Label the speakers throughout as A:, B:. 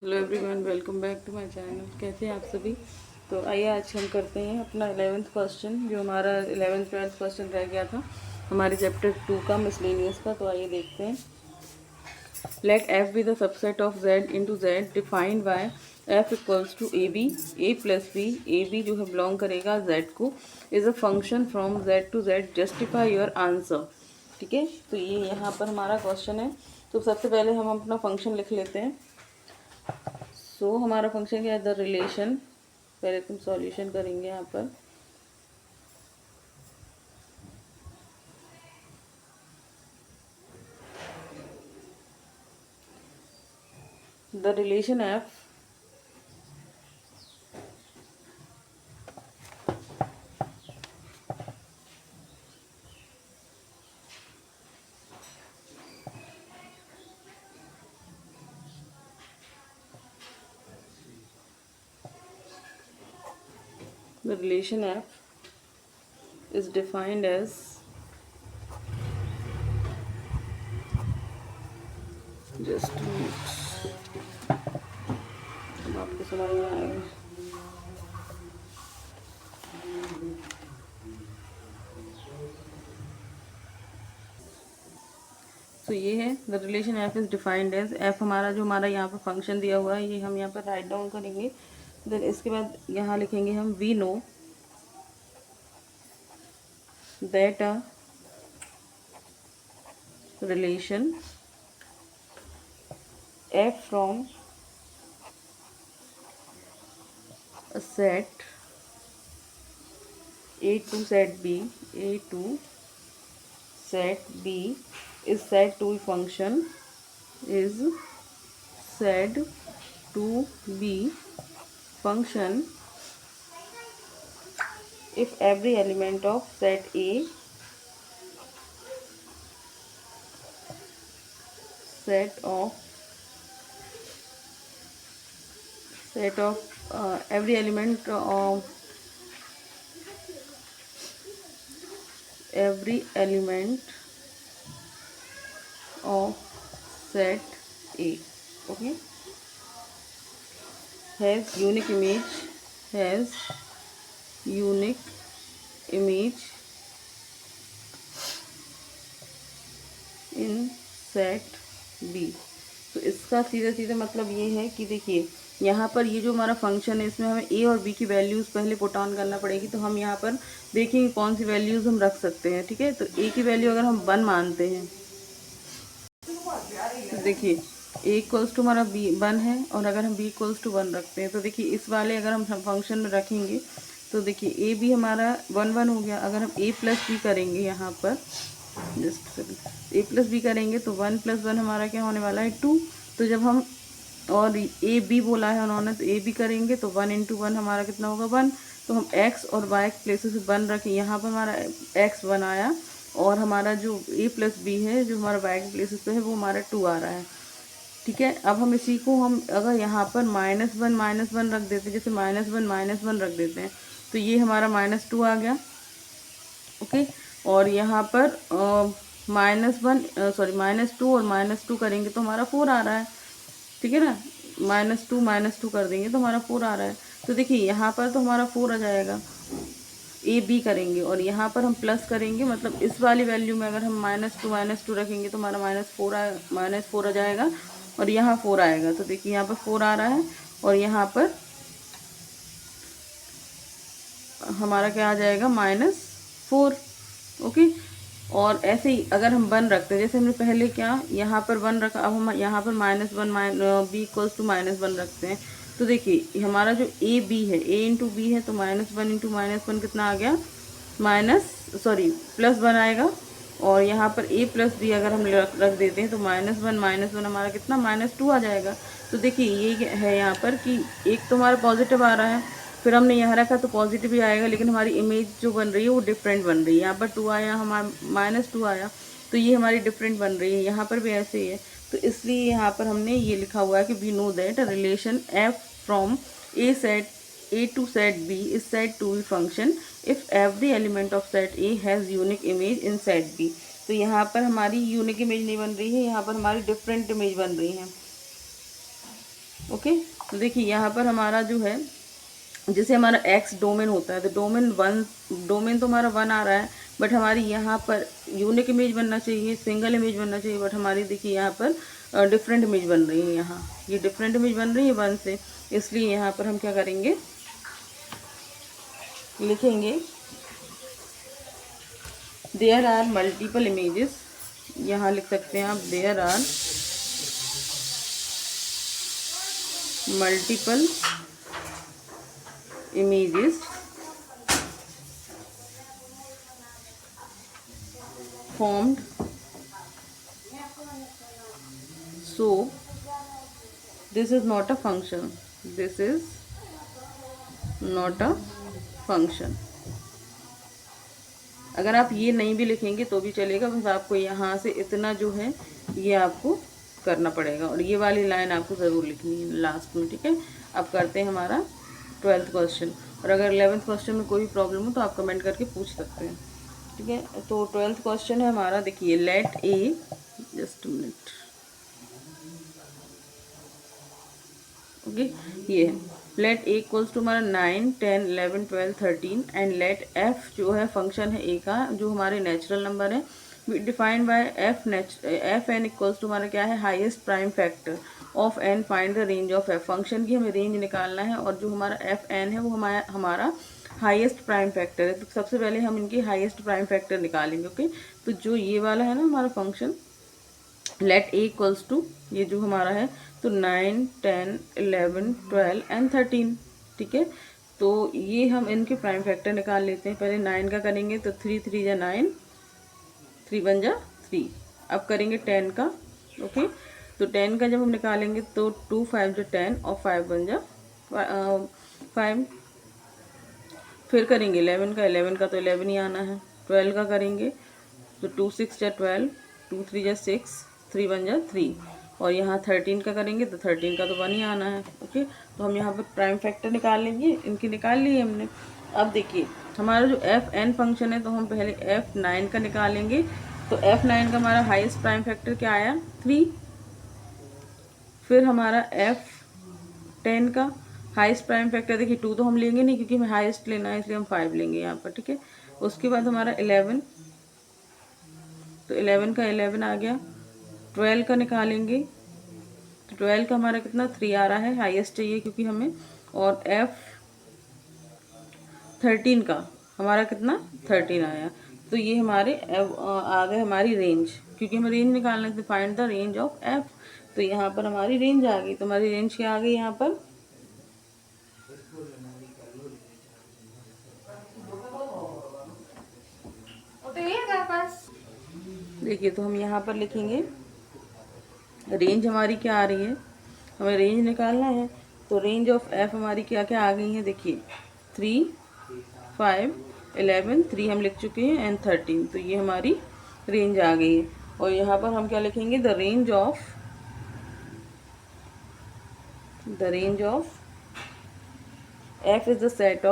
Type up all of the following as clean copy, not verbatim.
A: Hello everyone, welcome back to my channel. कैसे हैं आप सभी। तो आइए आज हम करते हैं अपना 11th क्वेश्चन, जो हमारा 11th 12th क्वेश्चन रह गया था हमारे चैप्टर 2 का मिसलेनियस का। तो आइए देखते हैं। Let F be the subset of Z into Z defined by F equals to A B A plus B. A B जो है बिलोंग करेगा जेड को, is a function from Z to Z, justify your answer. ठीक है, तो ये यहाँ पर हमारा क्वेश्चन है। तो सबसे पहले हम अपना फंक्शन लिख लेते हैं। सो हमारा फंक्शन क्या है, द रिलेशन। पहले तुम सॉल्यूशन करेंगे यहाँ पर। The relation F the relation f is defined as just a minute, अब आपको समझ में आएगा। तो ये है the relation F is defined as. F हमारा जो हमारा यहाँ पर फंक्शन दिया हुआ है, ये हम यहाँ पर राइट डाउन करेंगे। देन इसके बाद यहाँ लिखेंगे हम we know that a relation F from a set A to set B, A to set B is said to be function, is said to be function if every element of set A, set of every element of set A, okay, has unique image in set B. तो इसका सीधा सीधा मतलब ये है कि देखिए यहाँ पर ये जो हमारा फंक्शन है, इसमें हमें ए और बी की वैल्यूज़ पहले पुट ऑन करना पड़ेगी। तो हम यहाँ पर देखेंगे कौन सी वैल्यूज़ हम रख सकते हैं। ठीक है, तो ए की वैल्यू अगर हम 1 मानते हैं, तो देखिए ए इक्वल्स टू हमारा बी 1 है, और अगर हम बी इक्वल्स टू 1 रखते हैं, तो देखिए इस वाले अगर हम फंक्शन में रखेंगे, तो देखिए ए बी हमारा 1 1 हो गया। अगर हम ए प्लस बी करेंगे यहाँ पर, जस्ट ए प्लस बी करेंगे, तो 1 + 1 हमारा क्या होने वाला है 2। तो जब हम और ए बी बोला है उन्होंने, तो ए बी करेंगे तो 1 × 1 हमारा कितना होगा 1। तो हम एक्स और वाई के प्लेसेस पे 1 रखें, यहाँ पर हमारा एक्स 1 आया, और हमारा जो ए प्लस बी है जो हमारा वाई के प्लेसेस पे है वो हमारा 2 आ रहा है। ठीक है, अब हम इसी को हम अगर यहाँ पर -1 रख देते हैं, जैसे -1 रख देते हैं, तो ये हमारा -2 आ गया। ओके, और यहाँ पर -2 और -2 करेंगे तो हमारा 4 आ रहा है। ठीक है ना, -2 कर देंगे तो हमारा 4 आ रहा है। तो देखिए यहाँ पर तो हमारा 4 आ जाएगा, ए बी करेंगे, और यहाँ पर हम प्लस करेंगे, मतलब इस वाली वैल्यू में अगर हम -2 रखेंगे तो हमारा -4 आ जाएगा, और यहाँ 4 आएगा। तो देखिए यहाँ पर 4 आ रहा है, और यहाँ पर हमारा क्या आ जाएगा -4। ओके, और ऐसे ही अगर हम 1 रखते हैं, जैसे हमने पहले क्या यहाँ पर 1 रखा, अब हम यहाँ पर -1 बी इक्वल्स टू -1 रखते हैं। तो देखिए हमारा जो ए बी है, ए इंटू बी है, तो -1 × -1 कितना आ गया, +1 आएगा। और यहाँ पर ए प्लस बी अगर हम रख देते हैं, तो -1 हमारा कितना -2 आ जाएगा। तो देखिए ये है यहाँ पर कि एक तो हमारा पॉजिटिव आ रहा है, फिर हमने यहाँ रखा तो पॉजिटिव ही आएगा, लेकिन हमारी इमेज जो बन रही है वो डिफरेंट बन रही है। यहाँ पर 2 आया, हमारा -2 आया, तो ये हमारी डिफरेंट बन रही है। यहाँ पर भी ऐसे ही है, तो इसलिए यहाँ पर हमने ये लिखा हुआ है कि we know that relation F from A to set B is said to be function if every element of set A has unique image in set B. तो यहाँ पर हमारी यूनिक इमेज नहीं बन रही है, यहाँ पर हमारी डिफरेंट इमेज बन रही है। ओके, तो देखिए यहाँ पर हमारा जो है, जैसे हमारा एक्स डोमेन होता है तो डोमेन तो हमारा 1 आ रहा है, बट हमारी यहाँ पर यूनिक इमेज बनना चाहिए, सिंगल इमेज बनना चाहिए, बट हमारी देखिए यहाँ पर डिफरेंट इमेज बन रही है। यहाँ ये डिफरेंट इमेज बन रही है 1 से, इसलिए यहाँ पर हम क्या करेंगे, लिखेंगे देयर आर मल्टीपल इमेजेस। यहाँ लिख सकते हैं आप there are multiple images formed, so this is not a function, this is not a function। अगर आप ये नहीं भी लिखेंगे तो भी चलेगा, बस आपको यहाँ से इतना जो है ये आपको करना पड़ेगा, और ये वाली लाइन आपको ज़रूर लिखनी है लास्ट में, ठीक है। अब करते हैं हमारा 12th क्वेश्चन, और अगर 11th क्वेश्चन में कोई प्रॉब्लम हो तो आप कमेंट करके पूछ सकते हैं, ठीक है। तो 12th क्वेश्चन है हमारा, देखिए लेट ए, जस्ट मिनट, ओके, ये है लेट ए इक्वल्स टू हमारा 9, 10, 11, 12, 13 एंड लेट एफ जो है फंक्शन है ए का, जो हमारे नेचुरल नंबर है, defined by F N equals to हमारा क्या है, highest prime factor of N, find the range of F. Function की हमें रेंज निकालना है, और जो हमारा एफ एन है वो हमारा हाईएस्ट प्राइम फैक्टर है। तो सबसे पहले हम इनकी हाईएस्ट प्राइम फैक्टर निकालेंगे, ओके। तो जो ये वाला है ना हमारा function let A equals to, ये जो हमारा है तो 9, 10, 11, 12 एंड 13, ठीक है। तो ये हम इनके प्राइम फैक्टर निकाल लेते हैं। पहले 9 का करेंगे तो 3 3 जा 9, 3 1 जा 3। अब करेंगे 10 का, ओके। तो 10 का जब हम निकालेंगे तो 2 5 जा 10 और 5 1 जा 5। फिर करेंगे 11 का, 11 का तो 11 ही आना है। 12 का करेंगे तो 2 6 जा 12, 2 3 जा 6, 3 1 जा 3, और यहाँ 13 का करेंगे तो 13 का तो 1 ही आना है, ओके। तो हम यहाँ पर प्राइम फैक्टर निकाल लेंगे, इनकी निकाल ली हमने। अब देखिए हमारा जो एफ एन फंक्शन है, तो हम पहले F9 का निकालेंगे। तो F9 का हमारा हाईएस्ट प्राइम फैक्टर क्या आया, 3। फिर हमारा F10 का हाईएस्ट प्राइम फैक्टर, देखिए 2 तो हम लेंगे नहीं क्योंकि हमें हाईएस्ट लेना है, इसलिए हम 5 लेंगे यहाँ पर, ठीक है। उसके बाद हमारा 11, तो 11 का 11 आ गया। 12 का निकालेंगे तो 12 का हमारा कितना 3 आ रहा है, हाईएस्ट चाहिए क्योंकि हमें। और F13 का हमारा कितना 13 आया। तो ये हमारे आ गए हमारी रेंज, क्योंकि हमें रेंज निकालना है, तो find the range of F। तो यहाँ पर हमारी रेंज आ गई। तो हमारी रेंज क्या आ गई यहाँ पर, देखिए। तो हम यहाँ पर लिखेंगे रेंज हमारी क्या आ रही है, हमें रेंज निकालना है। तो रेंज ऑफ एफ हमारी क्या क्या आ गई है, देखिए 3, 5, 11, 3 हम लिख चुके हैं एंड 13। तो ये हमारी रेंज आ गई है। और यहाँ पर हम क्या लिखेंगे, the range of F is the set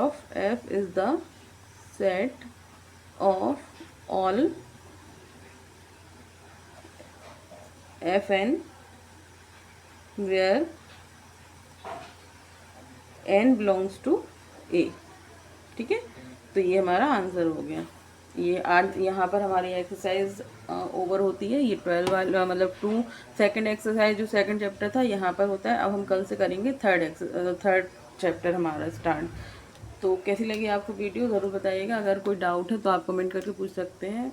A: of all F N where N belongs to A, ठीक है। तो ये हमारा आंसर हो गया। ये आज यहाँ पर हमारी एक्सरसाइज ओवर होती है। ये 12 वाला मतलब 2 सेकंड एक्सरसाइज जो सेकंड चैप्टर था यहाँ पर होता है। अब हम कल से करेंगे थर्ड चैप्टर हमारा स्टार्ट। तो कैसी लगी आपको वीडियो ज़रूर बताइएगा। अगर कोई डाउट है तो आप कमेंट करके पूछ सकते हैं,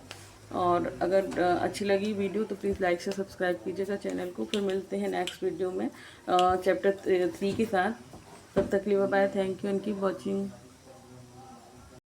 A: और अगर अच्छी लगी वीडियो तो प्लीज़ लाइक से सब्सक्राइब कीजिएगा चैनल को। फिर मिलते हैं नेक्स्ट वीडियो में चैप्टर 3 के साथ। तब तक के लिए bye, thank you and keep watching.